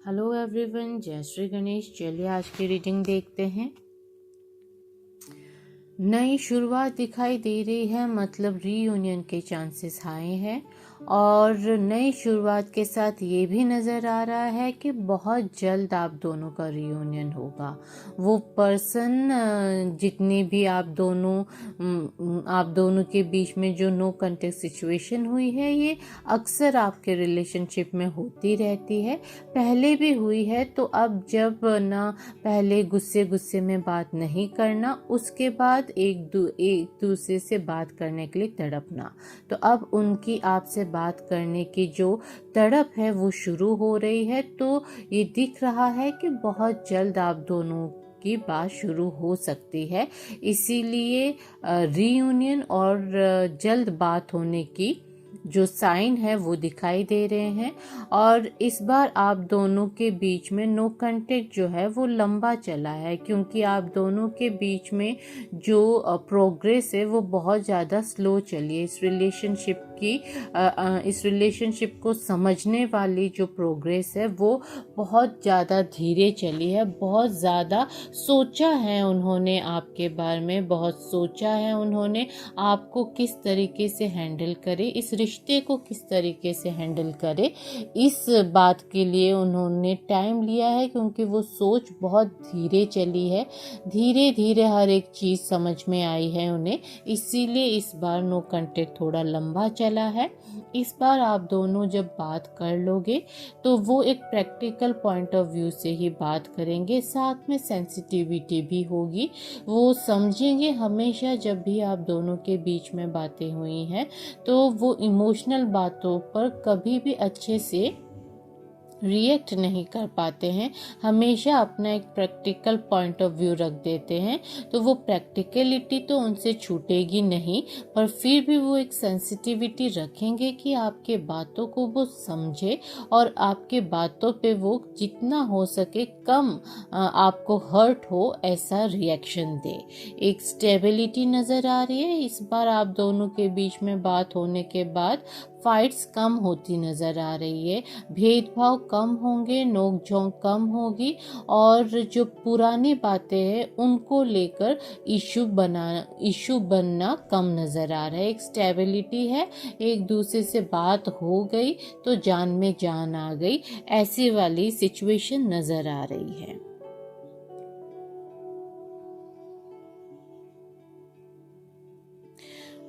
Hello everyone, जय श्री गणेश। चलिए आज की रीडिंग देखते हैं। नई शुरुआत दिखाई दे रही है, मतलब रीयूनियन के चांसेस हाई हैं। और नई शुरुआत के साथ ये भी नज़र आ रहा है कि बहुत जल्द आप दोनों का रीयूनियन होगा। वो पर्सन जितनी भी आप दोनों के बीच में जो नो कॉन्टेक्ट सिचुएशन हुई है, ये अक्सर आपके रिलेशनशिप में होती रहती है, पहले भी हुई है। तो अब जब ना पहले गुस्से में बात नहीं करना, उसके बाद एक दूसरे से बात करने के लिए तड़पना, तो अब उनकी आपसे बात करने की जो तड़प है वो शुरू हो रही है। तो ये दिख रहा है कि बहुत जल्द आप दोनों की बात शुरू हो सकती है। इसीलिए रीयूनियन और जल्द बात होने की जो साइन है वो दिखाई दे रहे हैं। और इस बार आप दोनों के बीच में नो कांटेक्ट जो है वो लंबा चला है, क्योंकि आप दोनों के बीच में जो प्रोग्रेस है वो बहुत ज़्यादा स्लो चली है। इस रिलेशनशिप को समझने वाली जो प्रोग्रेस है वो बहुत ज़्यादा धीरे चली है। बहुत ज़्यादा सोचा है उन्होंने आपके बारे में, बहुत सोचा है उन्होंने आपको किस तरीके से हैंडल करे, इस रिश्ते को किस तरीके से हैंडल करे। इस बात के लिए उन्होंने टाइम लिया है, क्योंकि वो सोच बहुत धीरे चली है। धीरे धीरे हर एक चीज़ समझ में आई है उन्हें, इसीलिए इस बार नो कांटेक्ट थोड़ा लंबा चला है। इस बार आप दोनों जब बात कर लोगे तो वो एक प्रैक्टिकल पॉइंट ऑफ व्यू से ही बात करेंगे, साथ में सेंसिटिविटी भी होगी। वो समझेंगे, हमेशा जब भी आप दोनों के बीच में बातें हुई हैं तो वो इमोशनल बातों पर कभी भी अच्छे से रिएक्ट नहीं कर पाते हैं, हमेशा अपना एक प्रैक्टिकल पॉइंट ऑफ व्यू रख देते हैं। तो वो प्रैक्टिकलिटी तो उनसे छूटेगी नहीं, पर फिर भी वो एक सेंसिटिविटी रखेंगे कि आपके बातों को वो समझे और आपके बातों पे वो जितना हो सके कम आपको हर्ट हो ऐसा रिएक्शन दे। एक स्टेबिलिटी नज़र आ रही है इस बार आप दोनों के बीच में बात होने के बाद। फाइट्स कम होती नज़र आ रही है, भेदभाव कम होंगे, नोक झोंक कम होगी, और जो पुरानी बातें हैं उनको लेकर इशू बनना कम नज़र आ रहा है। एक स्टेबिलिटी है, एक दूसरे से बात हो गई तो जान में जान आ गई, ऐसी वाली सिचुएशन नज़र आ रही है।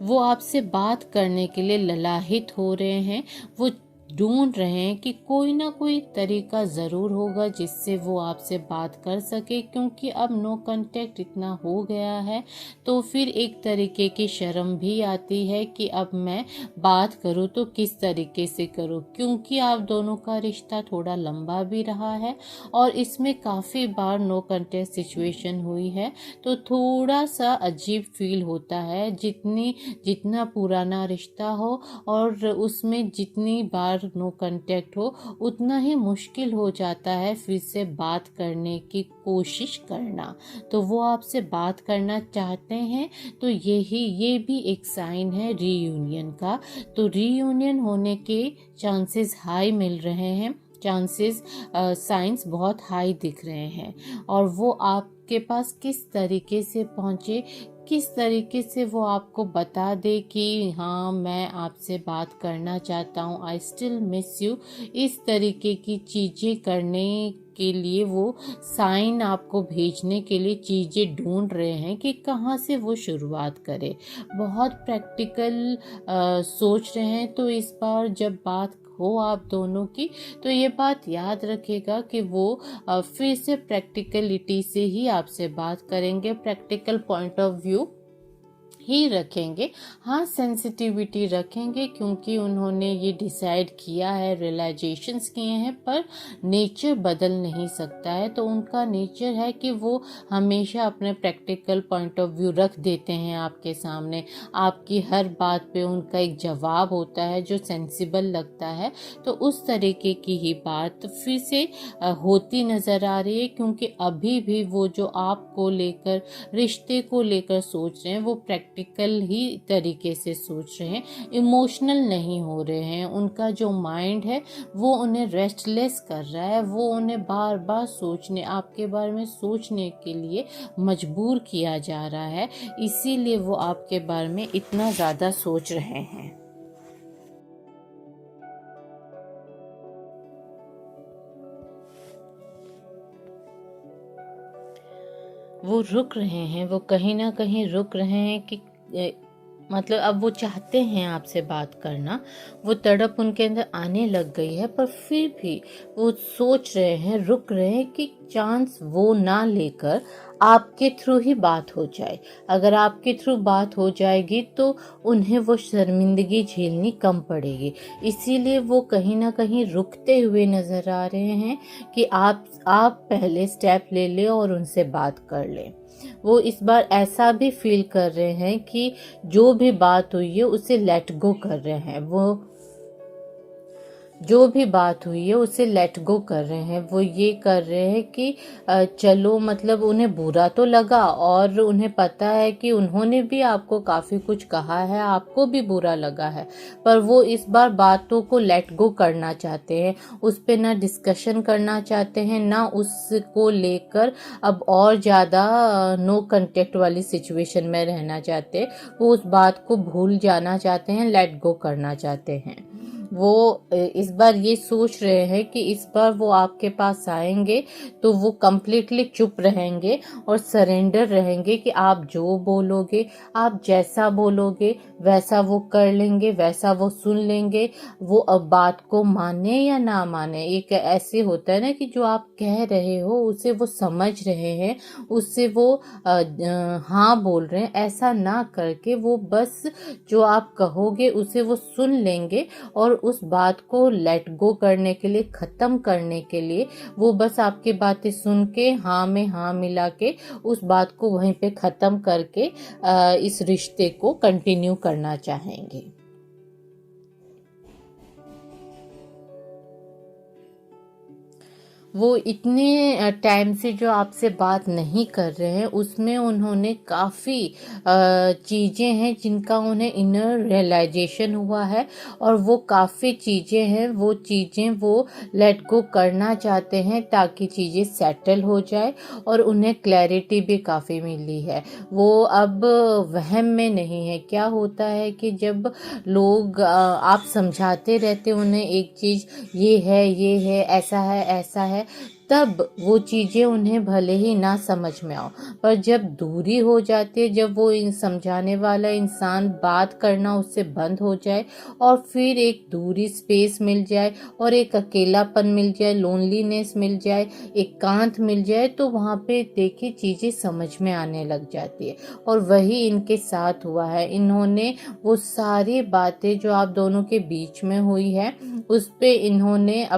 वो आपसे बात करने के लिए ललाहित हो रहे हैं, वो ढूंढ रहे हैं कि कोई ना कोई तरीका ज़रूर होगा जिससे वो आपसे बात कर सके, क्योंकि अब नो कांटेक्ट इतना हो गया है। तो फिर एक तरीके की शर्म भी आती है कि अब मैं बात करूँ तो किस तरीके से करूँ, क्योंकि आप दोनों का रिश्ता थोड़ा लंबा भी रहा है और इसमें काफ़ी बार नो कांटेक्ट सिचुएशन हुई है। तो थोड़ा सा अजीब फील होता है, जितना पुराना रिश्ता हो और उसमें जितनी बार नो कांटेक्ट हो, उतना ही मुश्किल हो जाता है फिर से बात करने की कोशिश करना। तो वो आपसे बात करना चाहते हैं, तो ये भी एक साइन है रीयूनियन का। तो रीयूनियन होने के चांसेस हाई मिल रहे हैं, चांसेस साइंस बहुत हाई दिख रहे हैं। और वो आपके पास किस तरीके से पहुँचे, किस तरीके से वो आपको बता दे कि हाँ मैं आपसे बात करना चाहता हूँ, आई स्टिल मिस यू, इस तरीके की चीज़ें करने के लिए वो साइन आपको भेजने के लिए चीज़ें ढूंढ रहे हैं कि कहाँ से वो शुरुआत करे। बहुत प्रैक्टिकल सोच रहे हैं। तो इस बार जब बात हो आप दोनों की, तो ये बात याद रखेगा कि वो फिर से प्रैक्टिकलिटी से ही आपसे बात करेंगे, प्रैक्टिकल पॉइंट ऑफ व्यू ही रखेंगे। हाँ, सेंसिटिविटी रखेंगे, क्योंकि उन्होंने ये डिसाइड किया है, रियलाइजेशंस किए हैं, पर नेचर बदल नहीं सकता है। तो उनका नेचर है कि वो हमेशा अपने प्रैक्टिकल पॉइंट ऑफ व्यू रख देते हैं आपके सामने। आपकी हर बात पे उनका एक जवाब होता है जो सेंसिबल लगता है। तो उस तरीके की ही बात फिर से होती नज़र आ रही है, क्योंकि अभी भी वो जो आपको लेकर, रिश्ते को लेकर सोच रहे हैं, वो प्रैक्टिकल ही तरीके से सोच रहे हैं, इमोशनल नहीं हो रहे हैं। उनका जो माइंड है वो उन्हें रेस्टलेस कर रहा है, वो उन्हें बार बार सोचने, आपके बारे में सोचने के लिए मजबूर किया जा रहा है। इसीलिए वो आपके बारे में इतना ज़्यादा सोच रहे हैं। वो रुक रहे हैं, वो कहीं ना कहीं रुक रहे हैं कि मतलब अब वो चाहते हैं आपसे बात करना, वो तड़प उनके अंदर आने लग गई है, पर फिर भी वो सोच रहे हैं, रुक रहे हैं कि चांस वो ना लेकर आपके थ्रू ही बात हो जाए। अगर आपके थ्रू बात हो जाएगी तो उन्हें वो शर्मिंदगी झेलनी कम पड़ेगी। इसीलिए वो कहीं ना कहीं रुकते हुए नजर आ रहे हैं कि आप पहले स्टेप ले लें और उनसे बात कर लें। वो इस बार ऐसा भी फील कर रहे हैं कि जो भी बात हुई है उसे लेट गो कर रहे हैं। वो जो भी बात हुई है उसे लेट गो कर रहे हैं। वो ये कर रहे हैं कि चलो, मतलब उन्हें बुरा तो लगा और उन्हें पता है कि उन्होंने भी आपको काफ़ी कुछ कहा है, आपको भी बुरा लगा है, पर वो इस बार बातों को लेट गो करना चाहते हैं। उस पर ना डिस्कशन करना चाहते हैं, ना उसको लेकर अब और ज़्यादा नो कंटेक्ट वाली सिचुएशन में रहना चाहते। वो उस बात को भूल जाना चाहते हैं, लेट गो करना चाहते हैं। वो इस बार ये सोच रहे हैं कि इस बार वो आपके पास आएंगे तो वो कम्प्लीटली चुप रहेंगे और सरेंडर रहेंगे कि आप जो बोलोगे, आप जैसा बोलोगे वैसा वो कर लेंगे, वैसा वो सुन लेंगे। वो अब बात को माने या ना माने, एक ऐसे होता है ना कि जो आप कह रहे हो उसे वो समझ रहे हैं, उससे वो हाँ बोल रहे हैं, ऐसा ना करके वो बस जो आप कहोगे उसे वो सुन लेंगे और उस बात को लेट गो करने के लिए, ख़त्म करने के लिए वो बस आपकी बातें सुन के हाँ में हाँ मिला के उस बात को वहीं पे ख़त्म करके इस रिश्ते को कंटिन्यू करना चाहेंगे। वो इतने टाइम से जो आपसे बात नहीं कर रहे हैं उसमें उन्होंने काफ़ी चीज़ें हैं जिनका उन्हें इनर रियलाइजेशन हुआ है, और वो काफ़ी चीज़ें हैं, वो चीज़ें वो लेट गो करना चाहते हैं ताकि चीज़ें सेटल हो जाए, और उन्हें क्लैरिटी भी काफ़ी मिली है। वो अब वहम में नहीं है। क्या होता है कि जब लोग आप समझाते रहते उन्हें एक चीज़, ये है, ऐसा है, तब वो चीज़ें उन्हें भले ही ना समझ में आओ, पर जब दूरी हो जाती है, जब वो समझाने वाला इंसान बात करना उससे बंद हो जाए और फिर एक दूरी स्पेस मिल जाए और एक अकेलापन मिल जाए, लोनलीनेस मिल जाए, एकांत मिल जाए, तो वहाँ पे देखिए चीज़ें समझ में आने लग जाती है। और वही इनके साथ हुआ है। इन्होंने वो सारी बातें जो आप दोनों के बीच में हुई है उस पे इन्होंने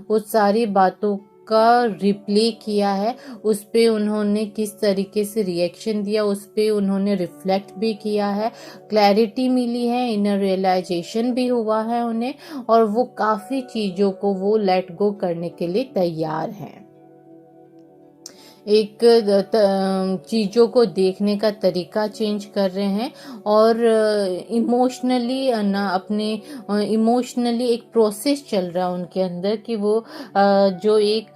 वो सारी बातों का रिप्ले किया है, उस पे उन्होंने किस तरीके से रिएक्शन दिया उस पे उन्होंने रिफ्लेक्ट भी किया है, क्लैरिटी मिली है, इनर रियलाइजेशन भी हुआ है उन्हें, और वो काफ़ी चीज़ों को वो लेट गो करने के लिए तैयार हैं। एक चीज़ों को देखने का तरीका चेंज कर रहे हैं, और इमोशनली ना अपने इमोशनली एक प्रोसेस चल रहा है उनके अंदर कि वो जो एक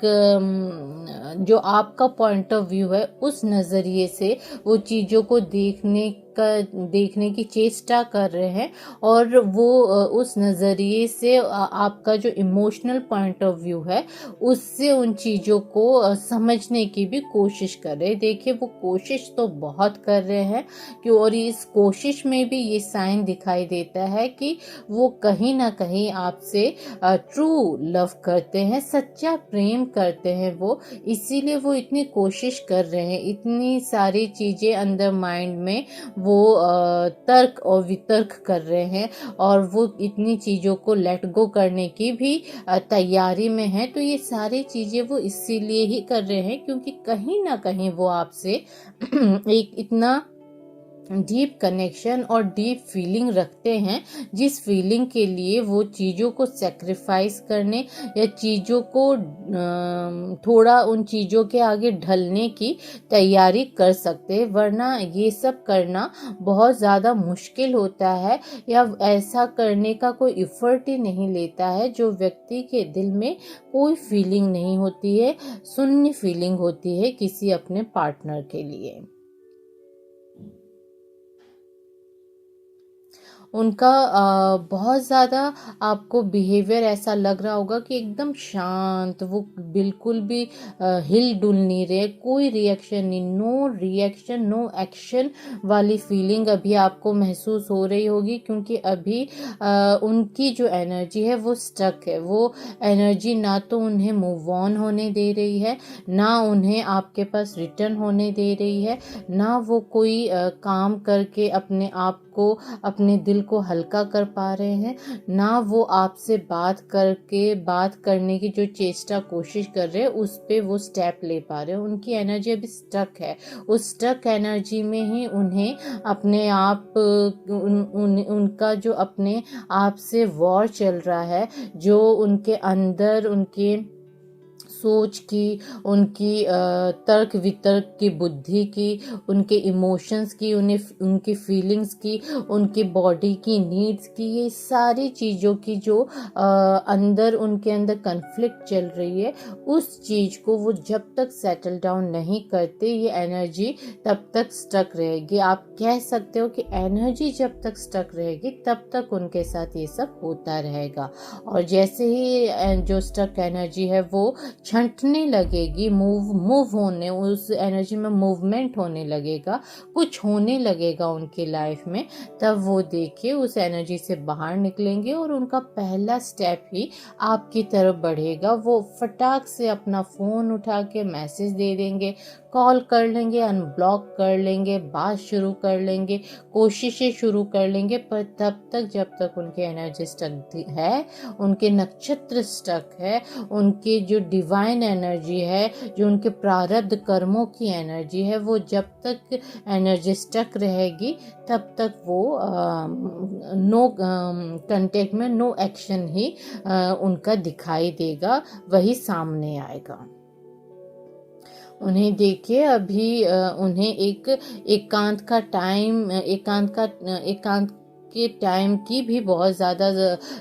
जो आपका पॉइंट ऑफ व्यू है उस नज़रिए से वो चीज़ों को देखने की चेष्टा कर रहे हैं, और वो उस नज़रिए से आपका जो इमोशनल पॉइंट ऑफ व्यू है उससे उन चीज़ों को समझने की भी कोशिश कर रहे हैं। देखिए वो कोशिश तो बहुत कर रहे हैं कि, और इस कोशिश में भी ये साइन दिखाई देता है कि वो कहीं ना कहीं आपसे ट्रू लव करते हैं, सच्चा प्रेम करते हैं वो, इसीलिए वो इतनी कोशिश कर रहे हैं। इतनी सारी चीज़ें अंदर माइंड में वो तर्क और वितर्क कर रहे हैं, और वो इतनी चीज़ों को लेट गो करने की भी तैयारी में है। तो ये सारी चीज़ें वो इसीलिए ही कर रहे हैं क्योंकि कहीं ना कहीं वो आपसे एक इतना डीप कनेक्शन और डीप फीलिंग रखते हैं, जिस फीलिंग के लिए वो चीज़ों को सेक्रीफाइस करने या चीज़ों को थोड़ा उन चीज़ों के आगे ढलने की तैयारी कर सकते हैं। वरना ये सब करना बहुत ज़्यादा मुश्किल होता है, या ऐसा करने का कोई इफ़र्ट ही नहीं लेता है जो व्यक्ति के दिल में कोई फीलिंग नहीं होती है, शून्य फीलिंग होती है किसी अपने पार्टनर के लिए। उनका बहुत ज़्यादा आपको बिहेवियर ऐसा लग रहा होगा कि एकदम शांत, वो बिल्कुल भी हिल डुल नहीं रहे, कोई रिएक्शन नहीं, नो रिएक्शन नो एक्शन वाली फीलिंग अभी आपको महसूस हो रही होगी, क्योंकि अभी उनकी जो एनर्जी है वो स्टक है। वो एनर्जी ना तो उन्हें मूव ऑन होने दे रही है, ना उन्हें आपके पास रिटर्न होने दे रही है, ना वो कोई काम करके अपने आप को, अपने दिल को हल्का कर पा रहे हैं, ना वो आपसे बात करने की जो चेष्टा कोशिश कर रहे हैं उस पे वो स्टेप ले पा रहे हैं। उनकी एनर्जी अभी स्टक है। उस स्टक एनर्जी में ही उन्हें अपने आप उनका जो अपने आप से वॉर चल रहा है, जो उनके अंदर उनके सोच की, उनकी तर्क वितर्क की बुद्धि की, उनके इमोशंस की, उनकी फीलिंग्स की, उनकी बॉडी की नीड्स की, ये सारी चीज़ों की जो अंदर उनके अंदर कन्फ्लिक्ट चल रही है, उस चीज़ को वो जब तक सेटल डाउन नहीं करते ये एनर्जी तब तक स्टक रहेगी। आप कह सकते हो कि एनर्जी जब तक स्टक रहेगी तब तक उनके साथ ये सब होता रहेगा। और जैसे ही जो स्टक एनर्जी है वो छंटने लगेगी, मूव होने, उस एनर्जी में मूवमेंट होने लगेगा, कुछ होने लगेगा उनकी लाइफ में, तब वो देखिए उस एनर्जी से बाहर निकलेंगे और उनका पहला स्टेप ही आपकी तरफ बढ़ेगा। वो फटाक से अपना फ़ोन उठा के मैसेज दे देंगे, कॉल कर लेंगे, अनब्लॉक कर लेंगे, बात शुरू कर लेंगे, कोशिशें शुरू कर लेंगे, पर तब तक जब तक उनकी एनर्जी स्टक है, उनके नक्षत्र स्टक है, उनके जो डिवाइन एनर्जी है, जो उनके प्रारब्ध कर्मों की एनर्जी है, वो जब तक एनर्जी स्टक रहेगी तब तक वो नो कंटेक्ट में, नो एक्शन ही उनका दिखाई देगा, वही सामने आएगा। उन्हें देखिए अभी उन्हें एकांत के टाइम की भी बहुत ज़्यादा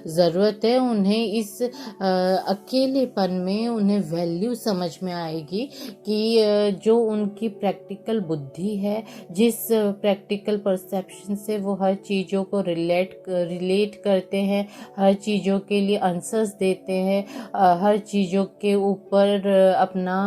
ज़रूरत है। उन्हें इस अकेलेपन में उन्हें वैल्यू समझ में आएगी कि जो उनकी प्रैक्टिकल बुद्धि है, जिस प्रैक्टिकल परसेप्शन से वो हर चीज़ों को रिलेट करते हैं, हर चीज़ों के लिए आंसर्स देते हैं, हर चीज़ों के ऊपर अपना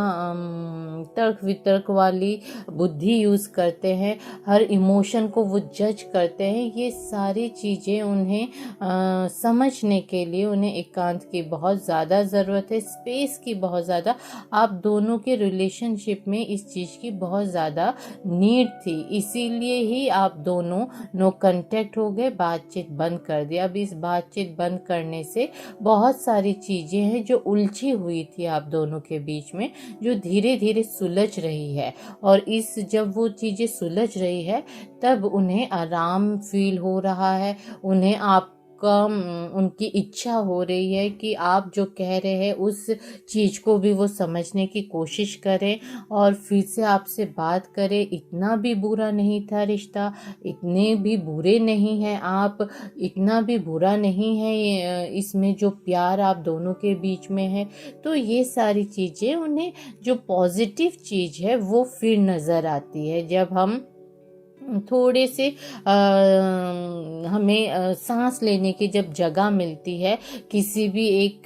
तर्क वितर्क वाली बुद्धि यूज़ करते हैं, हर इमोशन को वो जज करते हैं, ये सारी चीज़ें उन्हें समझने के लिए उन्हें एकांत की बहुत ज़्यादा ज़रूरत है, स्पेस की बहुत ज़्यादा। आप दोनों के रिलेशनशिप में इस चीज़ की बहुत ज़्यादा नीड थी, इसीलिए ही आप दोनों नो कांटेक्ट हो गए, बातचीत बंद कर दी। अब इस बातचीत बंद करने से बहुत सारी चीज़ें हैं जो उलझी हुई थी आप दोनों के बीच में, जो धीरे धीरे सुलझ रही है। और जब वो चीज़ें सुलझ रही है तब उन्हें आराम फील हो रहा है, उन्हें आपका उनकी इच्छा हो रही है कि आप जो कह रहे हैं उस चीज़ को भी वो समझने की कोशिश करें और फिर से आपसे बात करें। इतना भी बुरा नहीं था रिश्ता, इतने भी बुरे नहीं हैं आप, इतना भी बुरा नहीं है इसमें जो प्यार आप दोनों के बीच में है। तो ये सारी चीज़ें उन्हें, जो पॉजिटिव चीज़ है वो फिर नज़र आती है जब हम थोड़े से हमें सांस लेने की जब जगह मिलती है किसी भी एक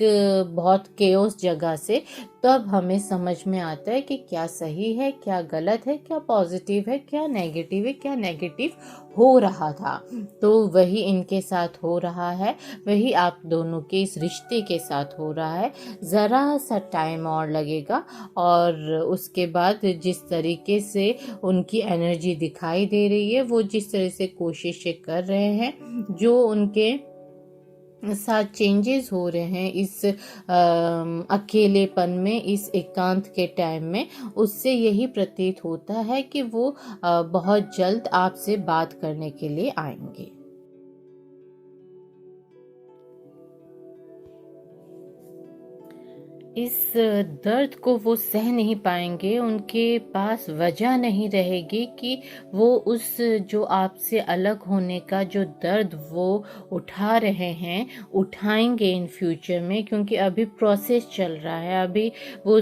बहुत केओस जगह से, तब हमें समझ में आता है कि क्या सही है, क्या गलत है, क्या पॉजिटिव है, क्या नेगेटिव हो रहा था। तो वही इनके साथ हो रहा है, वही आप दोनों के इस रिश्ते के साथ हो रहा है। ज़रा सा टाइम और लगेगा और उसके बाद जिस तरीके से उनकी एनर्जी दिखाई दे रही है, वो जिस तरह से कोशिशें कर रहे हैं, जो उनके साथ चेंजेस हो रहे हैं इस अकेलेपन में, इस एकांत के टाइम में, उससे यही प्रतीत होता है कि वो बहुत जल्द आपसे बात करने के लिए आएंगे। इस दर्द को वो सह नहीं पाएंगे, उनके पास वजह नहीं रहेगी कि वो उस जो आपसे अलग होने का जो दर्द वो उठा रहे हैं, उठाएंगे इन फ्यूचर में, क्योंकि अभी प्रोसेस चल रहा है। अभी वो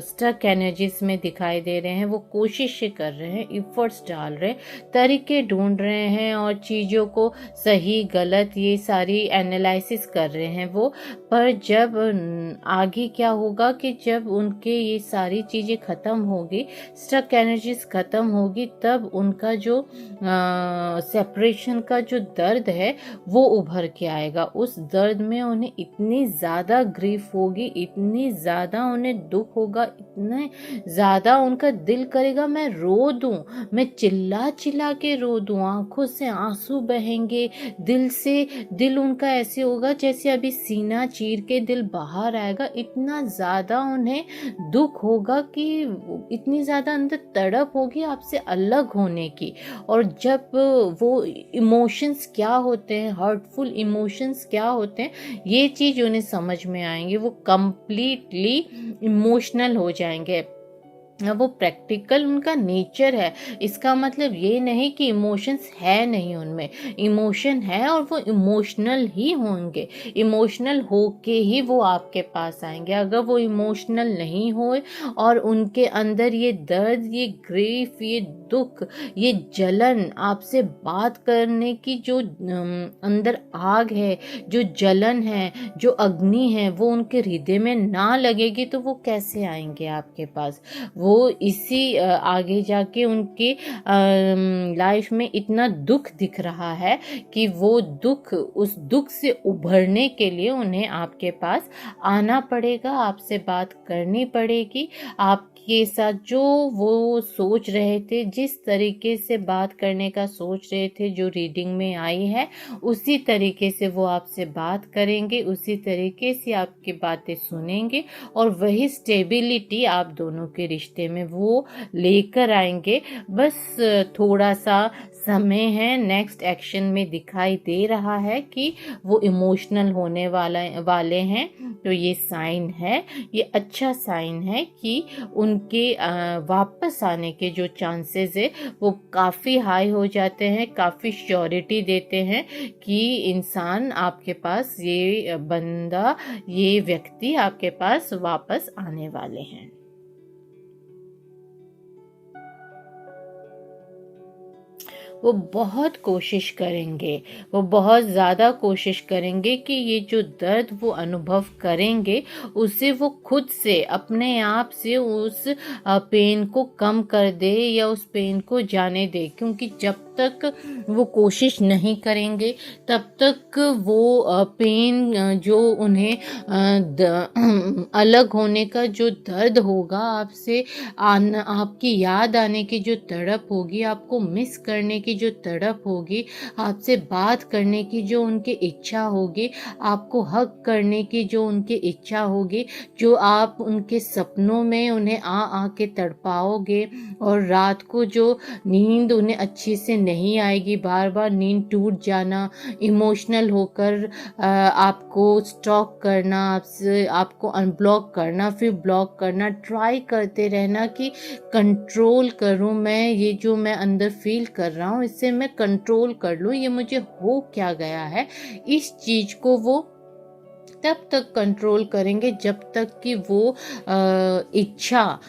स्टक एनर्जीज में दिखाई दे रहे हैं, वो कोशिश कर रहे हैं, इफर्ट्स डाल रहे हैं, तरीके ढूंढ रहे हैं और चीज़ों को सही गलत ये सारी एनालिसिस कर रहे हैं वो। पर जब आगे क्या होगा कि जब उनके ये सारी चीज़ें ख़त्म होगी, स्टक एनर्जीज ख़त्म होगी, तब उनका जो सेपरेशन का जो दर्द है वो उभर के आएगा। उस दर्द में उन्हें इतनी ज़्यादा ग्रीफ होगी, इतनी ज़्यादा उन्हें दुख होगा, इतने ज़्यादा उनका दिल करेगा मैं रो दूं, मैं चिल्ला चिल्ला के रो दूं, आंखों से आंसू बहेंगे, दिल उनका ऐसे होगा जैसे अभी सीना चीर के दिल बाहर आएगा। इतना ज़्यादा उन्हें दुख होगा कि इतनी ज़्यादा अंदर तड़प होगी आपसे अलग होने की। और जब वो इमोशंस क्या होते हैं, हर्टफुल इमोशंस क्या होते हैं, ये चीज़ उन्हें समझ में आएंगे, वो कंप्लीटली इमोशनल हो जाएंगे। वो प्रैक्टिकल उनका नेचर है। इसका मतलब ये नहीं कि इमोशंस है नहीं, उनमें इमोशन है और वो इमोशनल ही होंगे, इमोशनल होके ही वो आपके पास आएंगे। अगर वो इमोशनल नहीं होए और उनके अंदर ये दर्द, ये ग्रीफ, ये दुख, ये जलन, आपसे बात करने की जो अंदर आग है, जो जलन है, जो अग्नि है, वो उनके हृदय में ना लगेगी तो वो कैसे आएंगे आपके पास। वो इसी आगे जाके उनके लाइफ में इतना दुख दिख रहा है कि वो दुख, उस दुख से उभरने के लिए उन्हें आपके पास आना पड़ेगा, आपसे बात करनी पड़ेगी। आपके साथ जो वो सोच रहे थे, जिस तरीके से बात करने का सोच रहे थे, जो रीडिंग में आई है, उसी तरीके से वो आपसे बात करेंगे, उसी तरीके से आपकी बातें सुनेंगे और वही स्टेबिलिटी आप दोनों के रिश्ते में वो लेकर आएंगे। बस थोड़ा सा समय है, नेक्स्ट एक्शन में दिखाई दे रहा है कि वो इमोशनल होने वाले हैं। तो ये साइन है, ये अच्छा साइन है कि उनके वापस आने के जो चांसेस है वो काफ़ी हाई हो जाते हैं, काफ़ी श्योरिटी देते हैं कि इंसान आपके पास, ये बंदा, ये व्यक्ति आपके पास वापस आने वाले हैं। वो बहुत कोशिश करेंगे, वो बहुत ज़्यादा कोशिश करेंगे कि ये जो दर्द वो अनुभव करेंगे उसे वो खुद से, अपने आप से उस पेन को कम कर दे या उस पेन को जाने दे। क्योंकि जब तक वो कोशिश नहीं करेंगे तब तक वो पेन जो उन्हें अलग होने का जो दर्द होगा, आपसे आपकी याद आने की जो तड़प होगी, आपको मिस करने की जो तड़प होगी, आपसे बात करने की जो उनकी इच्छा होगी, आपको हक करने की जो उनकी इच्छा होगी, जो आप उनके सपनों में उन्हें आ के तड़पाओगे और रात को जो नींद उन्हें अच्छी से नहीं आएगी, बार बार नींद टूट जाना, इमोशनल होकर आपको स्टॉक करना, आपको अनब्लॉक करना, फिर ब्लॉक करना, ट्राई करते रहना कि कंट्रोल करूं मैं, ये जो मैं अंदर फील कर रहा हूं इससे मैं कंट्रोल कर लूं, ये मुझे हो क्या गया है। इस चीज़ को वो तब तक कंट्रोल करेंगे जब तक कि वो इच्छा,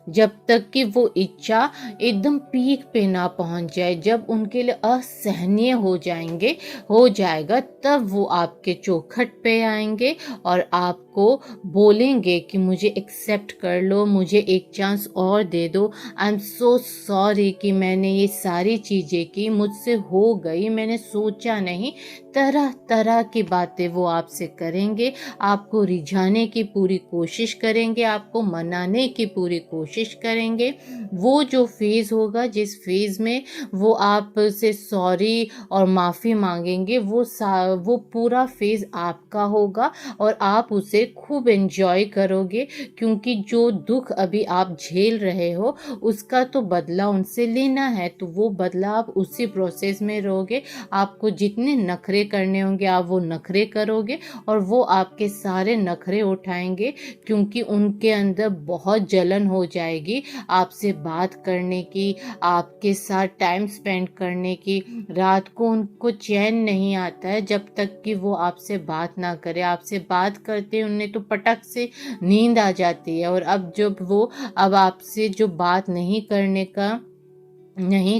जब तक कि वो इच्छा एकदम पीक पे ना पहुंच जाए। जब उनके लिए असहनीय हो जाएगा, तब वो आपके चौखट पे आएंगे और आपको बोलेंगे कि मुझे एक्सेप्ट कर लो, मुझे एक चांस और दे दो, आई एम सो सॉरी कि मैंने ये सारी चीज़ें की, मुझसे हो गई, मैंने सोचा नहीं। तरह तरह की बातें वो आपसे करेंगे, आपको रिझाने की पूरी कोशिश करेंगे, आपको मनाने की पूरी कोशिश कोशिश करेंगे। वो जो फेज़ होगा जिस फेज़ में वो आपसे सॉरी और माफ़ी मांगेंगे, वो पूरा फेज़ आपका होगा और आप उसे खूब एंजॉय करोगे, क्योंकि जो दुख अभी आप झेल रहे हो उसका तो बदला उनसे लेना है, तो वो बदला आप उसी प्रोसेस में रहोगे। आपको जितने नखरे करने होंगे आप वो नखरे करोगे और वो आपके सारे नखरे उठाएंगे, क्योंकि उनके अंदर बहुत जलन हो जाएगी आपसे बात करने की, आपके साथ टाइम स्पेंड करने की। रात को उनको चैन नहीं आता है जब तक कि वो आपसे बात ना करे। आपसे बात करते उन्हें तो पटक से नींद आ जाती है, और अब आपसे जो बात नहीं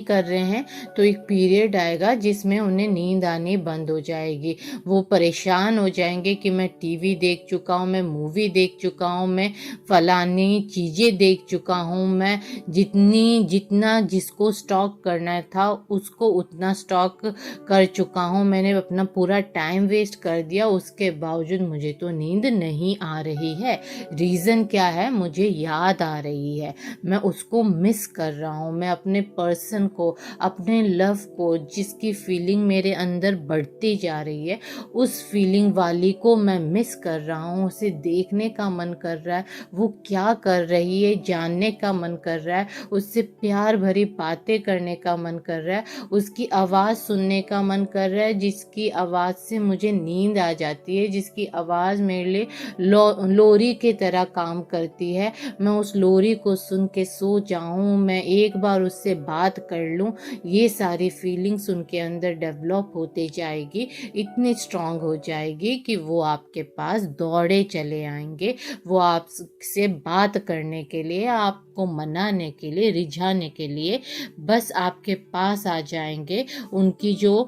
कर रहे हैं तो एक पीरियड आएगा जिसमें उन्हें नींद आनी बंद हो जाएगी। वो परेशान हो जाएंगे कि मैं टीवी देख चुका हूँ, मैं मूवी देख चुका हूँ, मैं फलानी चीज़ें देख चुका हूँ, मैं जितना जिसको स्टॉक करना था उसको उतना स्टॉक कर चुका हूँ, मैंने अपना पूरा टाइम वेस्ट कर दिया, उसके बावजूद मुझे तो नींद नहीं आ रही है। रीज़न क्या है? मुझे याद आ रही है, मैं उसको मिस कर रहा हूँ, मैं अपने पर्सन को, अपने लव को, जिसकी फीलिंग मेरे अंदर बढ़ती जा रही है, उस फीलिंग वाली को मैं मिस कर रहा हूँ। उसे देखने का मन कर रहा है, वो क्या कर रही है जानने का मन कर रहा है, उससे प्यार भरी बातें करने का मन कर रहा है, उसकी आवाज़ सुनने का मन कर रहा है, जिसकी आवाज़ से मुझे नींद आ जाती है, जिसकी आवाज़ मेरे लिए लोरी के तरह काम करती है। मैं उस लोरी को सुन के सो जाऊं, मैं एक बार उससे बात कर लूं, ये सारी फीलिंग्स उनके अंदर डेवलप होते जाएगी, इतनी स्ट्रांग हो जाएगी कि वो आपके पास दौड़े चले आएंगे। वो आपसे बात करने के लिए, आपको मनाने के लिए, रिझाने के लिए बस आपके पास आ जाएंगे। उनकी जो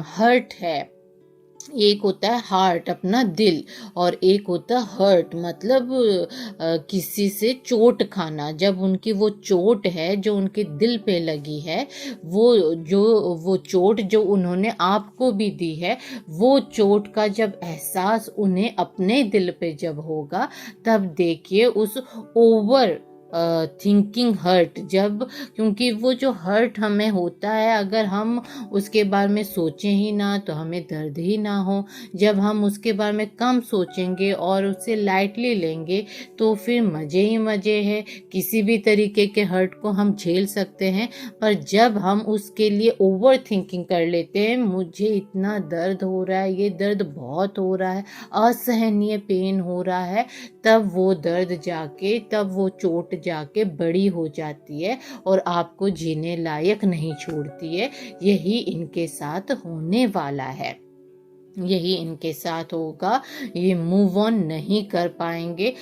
हर्ट है, एक होता है हार्ट अपना दिल, और एक होता है हर्ट मतलब किसी से चोट खाना। जब उनकी वो चोट है जो उनके दिल पे लगी है, वो चोट जो उन्होंने आपको भी दी है, वो चोट का जब एहसास उन्हें अपने दिल पे जब होगा, तब देखिए उस ओवर थिंकिंग हर्ट, जब क्योंकि वो जो हर्ट हमें होता है, अगर हम उसके बारे में सोचें ही ना तो हमें दर्द ही ना हो। जब हम उसके बारे में कम सोचेंगे और उसे लाइटली लेंगे तो फिर मज़े ही मज़े हैं। किसी भी तरीके के हर्ट को हम झेल सकते हैं, पर जब हम उसके लिए ओवर थिंकिंग कर लेते हैं, मुझे इतना दर्द हो रहा है, ये दर्द बहुत हो रहा है, असहनीय पेन हो रहा है, तब वो चोट जाके बड़ी हो जाती है और आपको जीने लायक नहीं छोड़ती है। यही इनके साथ होने वाला है, यही इनके साथ होगा। ये मूव ऑन नहीं कर पाएंगे,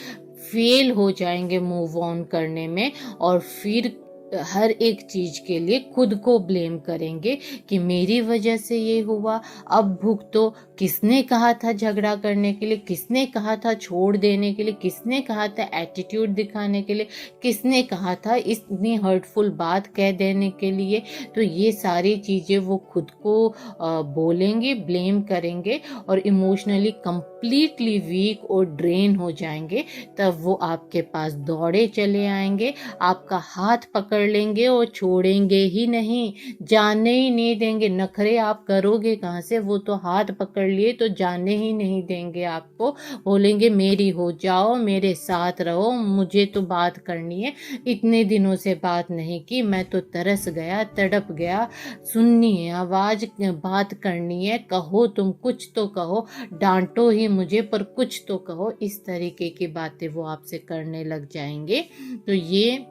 फेल हो जाएंगे मूव ऑन करने में, और फिर हर एक चीज़ के लिए खुद को ब्लेम करेंगे कि मेरी वजह से ये हुआ। अब भुगतो, किसने कहा था झगड़ा करने के लिए, किसने कहा था छोड़ देने के लिए, किसने कहा था एटीट्यूड दिखाने के लिए, किसने कहा था इतनी हर्टफुल बात कह देने के लिए। तो ये सारी चीज़ें वो खुद को बोलेंगे, ब्लेम करेंगे और इमोशनली कंप्लीटली वीक और ड्रेन हो जाएंगे। तब वो आपके पास दौड़े चले आएंगे, आपका हाथ पकड़ लेंगे और छोड़ेंगे ही नहीं, जाने ही नहीं देंगे। नखरे आप करोगे कहाँ से? वो तो हाथ पकड़ लिए तो जाने ही नहीं देंगे आपको, बोलेंगे मेरी हो जाओ, मेरे साथ रहो, मुझे तो बात करनी है, इतने दिनों से बात नहीं की, मैं तो तरस गया, तड़प गया, सुननी है आवाज़, बात करनी है, कहो तुम कुछ तो कहो, डांटो ही मुझे पर कुछ तो कहो। इस तरीके की बातें वो आपसे करने लग जाएंगे। तो ये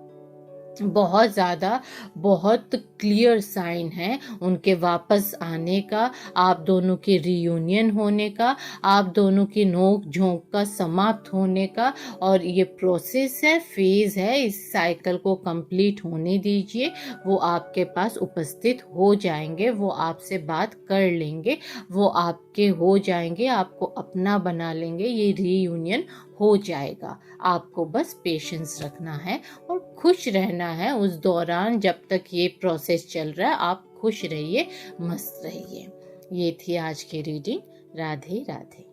बहुत क्लियर साइन है उनके वापस आने का, आप दोनों के रियूनियन होने का, आप दोनों की नोक झोंक का समाप्त होने का। और ये प्रोसेस है, फेज़ है, इस साइकिल को कंप्लीट होने दीजिए। वो आपके पास उपस्थित हो जाएंगे, वो आपसे बात कर लेंगे, वो आपके हो जाएंगे, आपको अपना बना लेंगे, ये रीयूनियन हो जाएगा। आपको बस पेशेंस रखना है और खुश रहना है उस दौरान जब तक ये प्रोसेस चल रहा है। आप खुश रहिए, मस्त रहिए। ये थी आज की रीडिंग। राधे राधे।